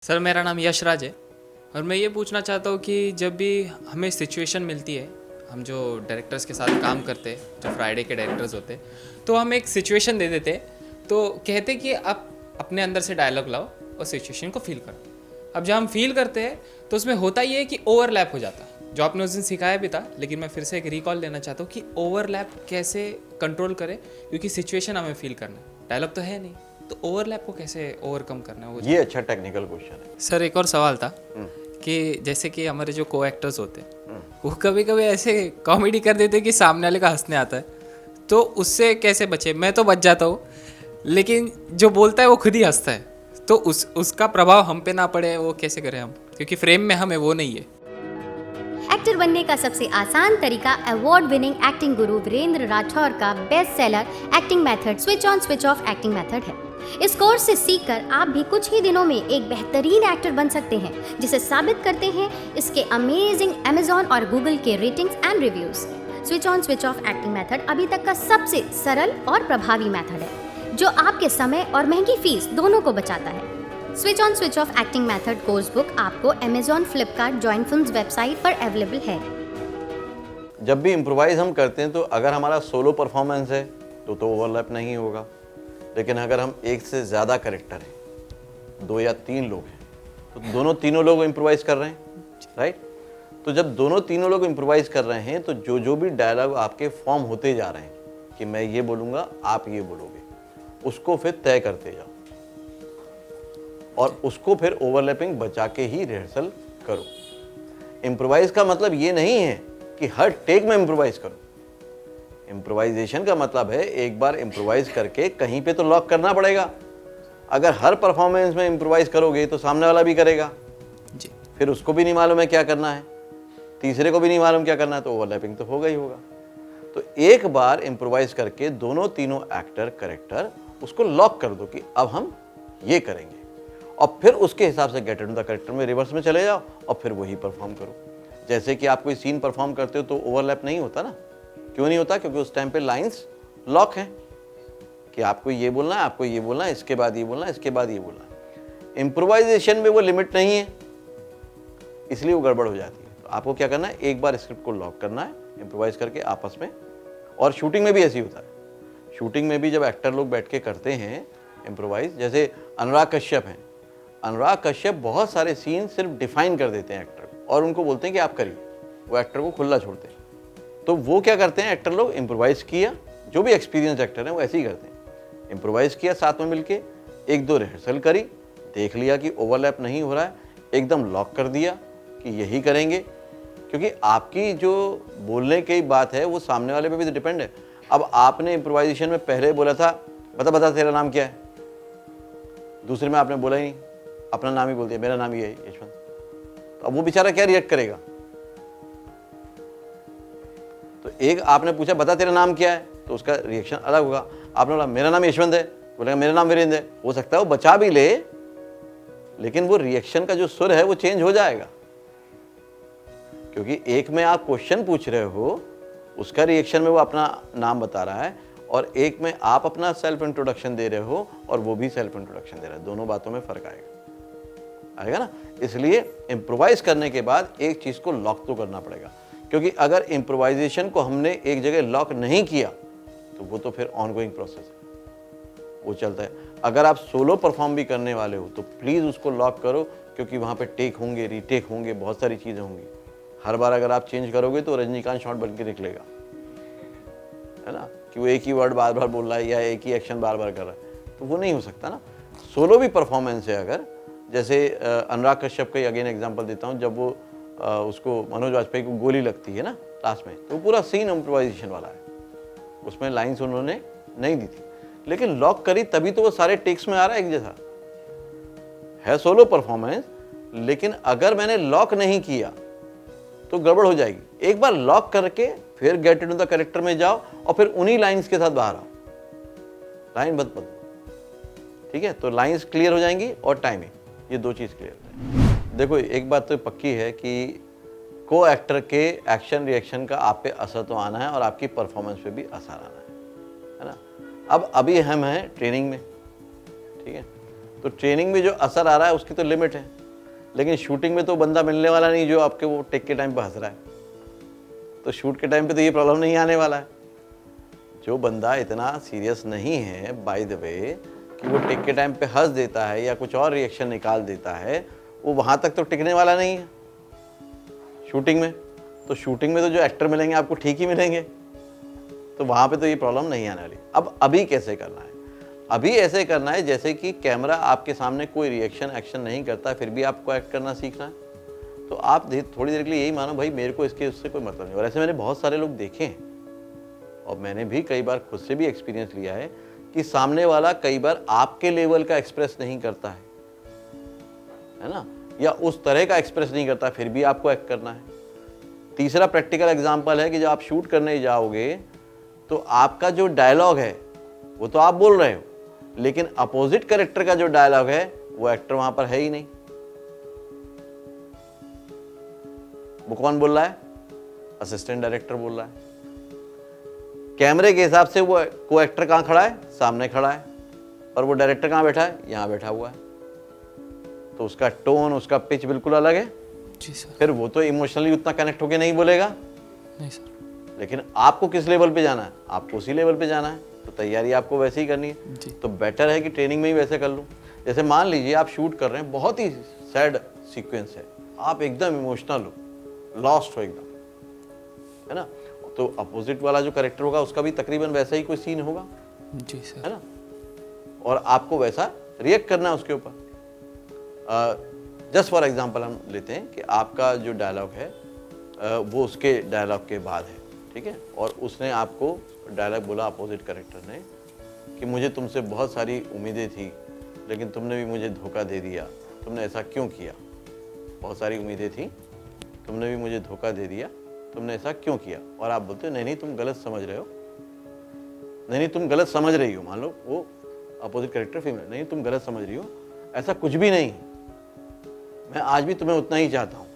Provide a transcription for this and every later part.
Sir मेरा नाम यशराज है और मैं ये पूछना चाहता हूँ कि जब भी हमें सिचुएशन मिलती है, हम जो डायरेक्टर्स के साथ काम करते हैं, जो फ्राइडे के डायरेक्टर्स होते हैं, तो हम एक सिचुएशन दे देते हैं, तो कहते कि आप अपने अंदर से डायलॉग लाओ और सिचुएशन को फील करो। अब जब हम फील करते हैं तो उसमें होता ये है कि ओवरलैप हो जाता है, जो आपने उस दिन सिखाया भी था, लेकिन मैं फिर से एक रिकॉल लेना चाहता हूँ कि ओवरलैप कैसे कंट्रोल करें, क्योंकि सिचुएशन हमें फील करना है, डायलॉग तो है नहीं, तो ओवरलैप को कैसे ओवरकम करना है वो। ये अच्छा टेक्निकल क्वेश्चन है। सर एक और सवाल था कि जैसे कि हमारे जो को एक्टर्स होते हैं वो कभी कभी ऐसे कॉमेडी कर देते हैं कि सामने वाले का हंसने आता है, तो उससे कैसे बचे? मैं तो बच जाता हूँ, लेकिन जो बोलता है वो खुद ही हंसता है, तो उसका प्रभाव हम पे ना पड़े, वो कैसे करें हम, क्योंकि फ्रेम में हमें वो नहीं है। एक्टर बनने का सबसे आसान तरीका अवार्ड विनिंग एक्टिंग गुरु वीरेंद्र राठौर का best seller acting method switch on switch off acting method है। इस कोर्स से सीखकर आप भी कुछ ही दिनों में एक बेहतरीन एक्टर बन सकते हैं, जिसे साबित करते हैं इसके अमेजिंग अमेजॉन और गूगल के ratings and reviews. Switch on switch off acting method अभी तक का सबसे सरल और प्रभावी मेथड है, जो आपके समय और महंगी फीस दोनों को बचाता है। Switch on switch off acting method course book आपको Amazon, Flipkart, join films website पर अवेलेबल है। जब भी इम्प्रोवाइज हम करते हैं तो अगर हमारा सोलो परफॉर्मेंस है तो ओवरलैप नहीं होगा, लेकिन अगर हम एक से ज़्यादा कैरेक्टर हैं, 2 या 3 लोग हैं, तो दोनों तीनों लोग इम्प्रोवाइज कर रहे हैं, राइट। तो जब दोनों तीनों लोग इम्प्रोवाइज कर रहे हैं तो जो भी डायलॉग आपके फॉर्म होते जा रहे हैं कि मैं ये बोलूँगा, आप ये बोलोगे, उसको फिर तय करते जाओ और उसको फिर ओवरलैपिंग बचा के ही रिहर्सल करो। इम्प्रोवाइज का मतलब ये नहीं है कि हर टेक में इम्प्रोवाइज करो। इम्प्रोवाइजेशन का मतलब है एक बार इम्प्रोवाइज करके कहीं पे तो लॉक करना पड़ेगा। अगर हर परफॉर्मेंस में इम्प्रोवाइज करोगे तो सामने वाला भी करेगा जी, फिर उसको भी नहीं मालूम है क्या करना है, तीसरे को भी नहीं मालूम क्या करना है, तो ओवरलैपिंग तो होगा ही होगा। तो एक बार इम्प्रोवाइज करके दोनों तीनों एक्टर कैरेक्टर उसको लॉक कर दो कि अब हम ये करेंगे, और फिर उसके हिसाब से गेट इनटू द कैरेक्टर में रिवर्स में चले जाओ और फिर वही परफॉर्म करो। जैसे कि आप कोई सीन परफॉर्म करते हो तो ओवरलैप नहीं होता ना। क्यों नहीं होता? क्योंकि उस टाइम पे लाइंस लॉक हैं कि आपको ये बोलना है, आपको ये बोलना है, इसके बाद ये बोलना है, इसके बाद ये बोलना है। इम्प्रोवाइजेशन में वो लिमिट नहीं है, इसलिए वो गड़बड़ हो जाती है। तो आपको क्या करना है, एक बार स्क्रिप्ट को लॉक करना है इम्प्रोवाइज करके आपस में। और शूटिंग में भी ऐसे ही होता है। शूटिंग में भी जब एक्टर लोग बैठ के करते हैं इम्प्रोवाइज, जैसे अनुराग कश्यप हैं, अनुराग कश्यप बहुत सारे सीन सिर्फ डिफाइन कर देते हैं एक्टर को और उनको बोलते हैं कि आप करिए, वो एक्टर को खुला छोड़ते हैं। तो वो क्या करते हैं, एक्टर लोग इम्प्रोवाइज़ किया, जो भी एक्सपीरियंस एक्टर हैं वो ऐसे ही करते हैं, इम्प्रोवाइज़ किया, साथ में मिलके 1-2 रिहर्सल करी, देख लिया कि ओवरलैप नहीं हो रहा है, एकदम लॉक कर दिया कि यही करेंगे। क्योंकि आपकी जो बोलने की बात है वो सामने वाले पे भी तो डिपेंड है। अब आपने इम्प्रोवाइजेशन में पहले बोला था बता तेरा नाम क्या है, दूसरे में आपने बोला ही नहीं, अपना नाम ही बोल दिया, मेरा नाम ये है यशवंत, तो अब वो बेचारा क्या रिएक्ट करेगा? तो एक आपने पूछा बता तेरा नाम क्या है, तो उसका रिएक्शन अलग होगा। आपने बोला मेरा नाम यशवंत है, बोलेगा मेरा नाम वीरेंद्र है। हो सकता है वो बचा भी ले, लेकिन वो रिएक्शन का जो सुर है वो चेंज हो जाएगा, क्योंकि एक में आप क्वेश्चन पूछ रहे हो, उसका रिएक्शन में वो अपना नाम बता रहा है, और एक में आप अपना सेल्फ इंट्रोडक्शन दे रहे हो और वो भी सेल्फ इंट्रोडक्शन दे रहा है। दोनों बातों में फर्क आएगा ना। इसलिए इम्प्रोवाइज करने के बाद एक चीज़ को लॉक तो करना पड़ेगा, क्योंकि अगर इम्प्रोवाइजेशन को हमने एक जगह लॉक नहीं किया तो वो तो फिर ऑनगोइंग प्रोसेस है, वो चलता है। अगर आप सोलो परफॉर्म भी करने वाले हो तो प्लीज़ उसको लॉक करो, क्योंकि वहाँ पे टेक होंगे, रीटेक होंगे, बहुत सारी चीज़ें होंगी। हर बार अगर आप चेंज करोगे तो रजनीकांत शॉट बन के निकलेगा, है ना, कि वो एक ही वर्ड बार बार बोल रहा है या एक ही एक्शन बार बार कर रहा है, तो वो नहीं हो सकता ना। सोलो भी परफॉर्मेंस है। अगर जैसे अनुराग कश्यप का अगेन एग्जांपल देता हूँ, जब वो उसको मनोज वाजपेयी को गोली लगती है ना लास्ट में, तो पूरा सीन इम्प्रोवाइजेशन वाला है, उसमें लाइंस उन्होंने नहीं दी थी, लेकिन लॉक करी तभी तो वो सारे टेक्स में आ रहा है एक जैसा है। सोलो परफॉर्मेंस, लेकिन अगर मैंने लॉक नहीं किया तो गड़बड़ हो जाएगी। एक बार लॉक करके फिर गेट इनटू द कैरेक्टर में जाओ और फिर उन्हीं लाइंस के साथ बाहर आओ, लाइन मत बदलो, ठीक है। तो लाइंस क्लियर हो जाएंगी और टाइमिंग, ये 2 चीज़ क्लियर हो जाएंगी। देखो एक बात तो पक्की है कि को एक्टर के एक्शन रिएक्शन का आप पे असर तो आना है और आपकी परफॉर्मेंस पे भी असर आना है ना। अब अभी हम हैं ट्रेनिंग में, ठीक है। तो ट्रेनिंग में जो असर आ रहा है उसकी तो लिमिट है, लेकिन शूटिंग में तो बंदा मिलने वाला नहीं जो आपके वो टेक के टाइम पे हंस रहा है। तो शूट के टाइम पे तो ये प्रॉब्लम नहीं आने वाला है। जो बंदा इतना सीरियस नहीं है बाय द वे कि वो टेक के टाइम पे हंस देता है या कुछ और रिएक्शन निकाल देता है, वो वहाँ तक तो टिकने वाला नहीं है शूटिंग में। तो शूटिंग में तो जो एक्टर मिलेंगे आपको ठीक ही मिलेंगे, तो वहाँ पे तो ये प्रॉब्लम नहीं आने वाली। अब अभी कैसे करना है? अभी ऐसे करना है जैसे कि कैमरा आपके सामने कोई रिएक्शन एक्शन नहीं करता, फिर भी आपको एक्ट करना सीखना है। तो आप थोड़ी देर के लिए यही मानो भाई मेरे को इसके उससे कोई मतलब नहीं। और ऐसे मैंने बहुत सारे लोग देखे हैं और मैंने भी कई बार खुद से भी एक्सपीरियंस लिया है कि सामने वाला कई बार आपके लेवल का एक्सप्रेस नहीं करता है ना, या उस तरह का एक्सप्रेस नहीं करता, फिर भी आपको एक्ट करना है। तीसरा प्रैक्टिकल एग्जांपल है कि जब आप शूट करने जाओगे तो आपका जो डायलॉग है वो तो आप बोल रहे हो, लेकिन अपोजिट कैरेक्टर का जो डायलॉग है वो एक्टर वहां पर है ही नहीं। वो कौन बोल रहा है? असिस्टेंट डायरेक्टर बोल रहा है। कैमरे के हिसाब से वो को एक्टर कहां खड़ा है? सामने खड़ा है। और वो डायरेक्टर कहां बैठा है? यहां बैठा हुआ है। तो उसका टोन, उसका पिच बिल्कुल अलग है। जी सर। फिर वो तो इमोशनली उतना कनेक्ट होके नहीं बोलेगा। नहीं सर। लेकिन आपको किस लेवल पे जाना है? आपको उसी लेवल पे जाना है, तो तैयारी आपको वैसे ही करनी है। जी। तो बेटर है कि ट्रेनिंग में ही वैसे कर लूँ। जैसे मान लीजिए आप शूट कर रहे हैं, बहुत ही सैड सीक्वेंस है, आप एकदम इमोशनल हो, लॉस्ट हो एकदम, है ना, तो अपोजिट वाला जो कैरेक्टर होगा उसका भी तकरीबन वैसा ही कोई सीन होगा। जी सर। है ना, और आपको वैसा रिएक्ट करना है उसके ऊपर। जस्ट फॉर एग्जांपल हम लेते हैं कि आपका जो डायलॉग है वो उसके डायलॉग के बाद है, ठीक है, और उसने आपको डायलॉग बोला अपोजिट कैरेक्टर ने कि मुझे तुमसे बहुत सारी उम्मीदें थी लेकिन तुमने भी मुझे धोखा दे दिया, तुमने ऐसा क्यों किया? बहुत सारी उम्मीदें थी, तुमने भी मुझे धोखा दे दिया, तुमने ऐसा क्यों किया? और आप बोलते हो नहीं नहीं तुम गलत समझ रहे हो, नहीं नहीं तुम गलत समझ रही हो। मान लो वो अपोजिट कैरेक्टर फीमेल, नहीं तुम गलत समझ रही हो, ऐसा कुछ भी नहीं, मैं आज भी तुम्हें उतना ही चाहता हूँ।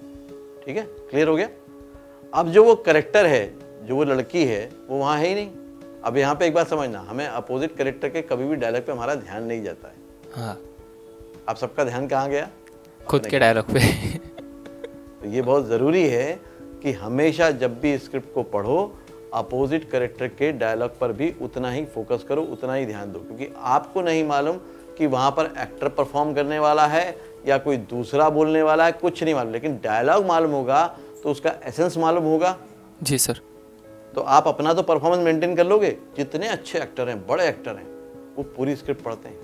ठीक है, क्लियर हो गया? अब जो वो कैरेक्टर है, जो वो लड़की है, वो वहाँ है ही नहीं। अब यहाँ पे एक बात समझना, हमें अपोजिट कैरेक्टर के कभी भी डायलॉग पे हमारा ध्यान नहीं जाता है। हाँ। आप सबका ध्यान कहाँ गया? खुद के डायलॉग पे। तो ये बहुत ज़रूरी है कि हमेशा जब भी स्क्रिप्ट को पढ़ो अपोजिट कैरेक्टर के डायलॉग पर भी उतना ही फोकस करो, उतना ही ध्यान दो, क्योंकि आपको नहीं मालूम कि वहाँ पर एक्टर परफॉर्म करने वाला है या कोई दूसरा बोलने वाला है, कुछ नहीं मालूम, लेकिन डायलॉग मालूम होगा तो उसका एसेंस मालूम होगा। जी सर। तो आप अपना तो परफॉर्मेंस मेंटेन कर लोगे। जितने अच्छे एक्टर हैं, बड़े एक्टर हैं, वो पूरी स्क्रिप्ट पढ़ते हैं,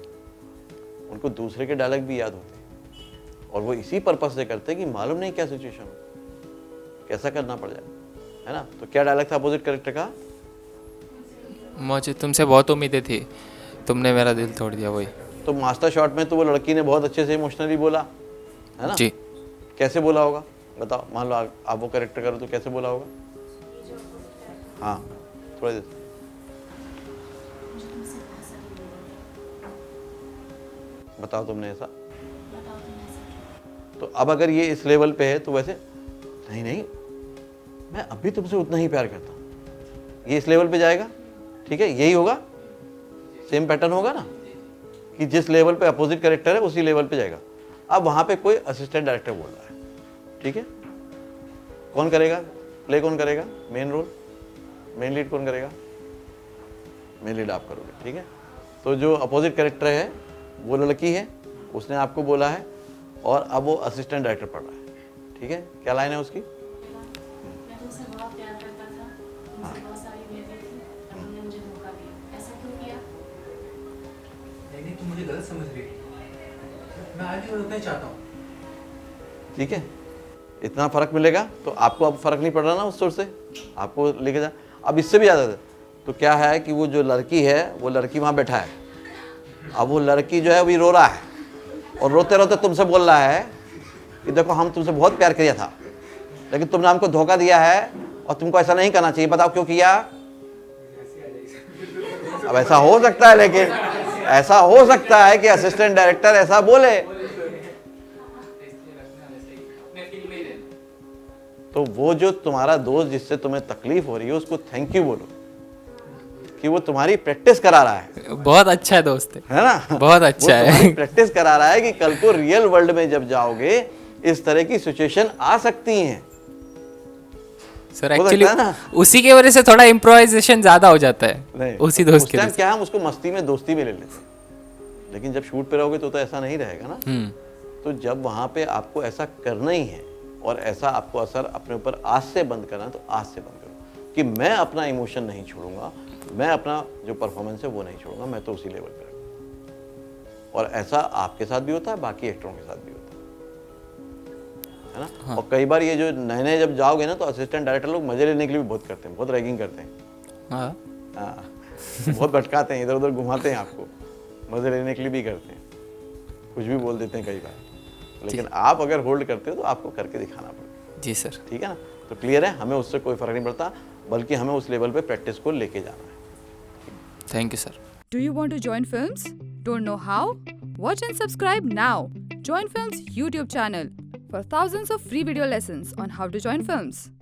उनको दूसरे के डायलॉग भी याद होते हैं, और वो इसी पर्पस से करते हैं कि मालूम नहीं क्या सिचुएशन हो, कैसा करना पड़ जाए, है ना। तो क्या डायलॉग था अपोजिट कैरेक्टर का? मुझे तुमसे बहुत उम्मीदें थी, तुमने मेरा दिल तोड़ दिया। वही तो मास्टर शॉट में तो वो लड़की ने बहुत अच्छे से इमोशनली बोला, है ना। जी। कैसे बोला होगा बताओ? मान लो आप वो कैरेक्टर करो तो कैसे बोला होगा? हाँ, थोड़ा देर बताओ तुमने ऐसा। तो अब अगर ये इस लेवल पे है तो वैसे नहीं नहीं मैं अभी तुमसे उतना ही प्यार करता हूँ, ये इस लेवल पे जाएगा। ठीक है, यही होगा, सेम पैटर्न होगा ना, कि जिस लेवल पे अपोजिट कैरेक्टर है उसी लेवल पे जाएगा। अब वहाँ पे कोई असिस्टेंट डायरेक्टर बोल रहा है, ठीक है, कौन करेगा प्ले? कौन करेगा मेन रोल? मेन लीड कौन करेगा? मेन लीड आप करोगे, ठीक है। तो जो अपोजिट कैरेक्टर है वो लड़की है, उसने आपको बोला है, और अब वो असिस्टेंट डायरेक्टर पढ़ रहा है, ठीक है। क्या लाइन है उसकी? मैं तुमसे बहुत प्यार करता था, तुमसे बहुत सारी उम्मीदें थी, पर तुमने मुझे धोखा दिया। ऐसा क्यों किया? नहीं तुम मुझे गलत समझ रही हो, मैं आज भी उतना ही चाहता हूँ। ठीक है, इतना फर्क मिलेगा तो आपको अब फर्क नहीं पड़ रहा ना उस सोच से, आपको लेके जा। अब इससे भी ज़्यादा तो क्या है कि वो जो लड़की है, वो लड़की वहाँ बैठा है, अब वो लड़की जो है वो रो रहा है, और रोते रोते तुमसे बोल रहा है कि देखो हम तुमसे बहुत प्यार किया था, लेकिन तुमने हमको धोखा दिया है और तुमको ऐसा नहीं करना चाहिए, बताओ क्यों किया? अब ऐसा हो सकता है, लेकिन ऐसा हो सकता है कि असिस्टेंट डायरेक्टर ऐसा बोले, तो वो जो तुम्हारा दोस्त जिससे तुम्हें तकलीफ हो रही है उसको थैंक यू बोलो कि वो तुम्हारी प्रैक्टिस करा रहा है बहुत अच्छा है दोस्त है ना? बहुत अच्छा है। वो तुम्हारी प्रैक्टिस करा रहा है कि कल को रियल वर्ल्ड में जब जाओगे इस तरह की सिचुएशन आ सकती हैं। सर हो एक्चुअली सकता है ना? उसी की वजह से थोड़ा इम्प्रोवाइजेशन ज्यादा हो जाता है नहीं, उसी दोस्त उस के टाइम वजह से। क्या हम उसको मस्ती में दोस्ती में ले लेते हैं, लेकिन जब शूट पे रहोगे तो ऐसा नहीं रहेगा ना। तो जब वहाँ पे आपको ऐसा करना ही है और ऐसा आपको असर अपने ऊपर आज से बंद करना है तो आज से बंद करो कि मैं अपना इमोशन नहीं छोड़ूंगा, मैं अपना जो परफॉर्मेंस है वो नहीं छोड़ूंगा, मैं तो उसी लेवल पे रखूंगा। और ऐसा आपके साथ भी होता है, बाकी एक्टरों के साथ भी होता है ना। हाँ। और कई बार ये जो नए नए जब जाओगे ना तो असिस्टेंट डायरेक्टर लोग मजे लेने के लिए भी बहुत करते हैं, बहुत रैगिंग करते हैं। हाँ हाँ, बहुत भटकाते हैं, इधर उधर घुमाते हैं आपको, मजे लेने के लिए भी करते हैं, कुछ भी बोल देते हैं कई बार। लेकिन आप अगर होल्ड करते हो तो आपको करके दिखाना पड़ेगा। जी सर। ठीक है ना? तो क्लियर है, हमें उससे कोई फर्क नहीं पड़ता, बल्कि हमें उस लेवल पे प्रैक्टिस को लेके जाना है। Thank you sir. Do you want to join films? Don't know how? Watch and subscribe now. Join Films YouTube channel for thousands of free video lessons on how to join films.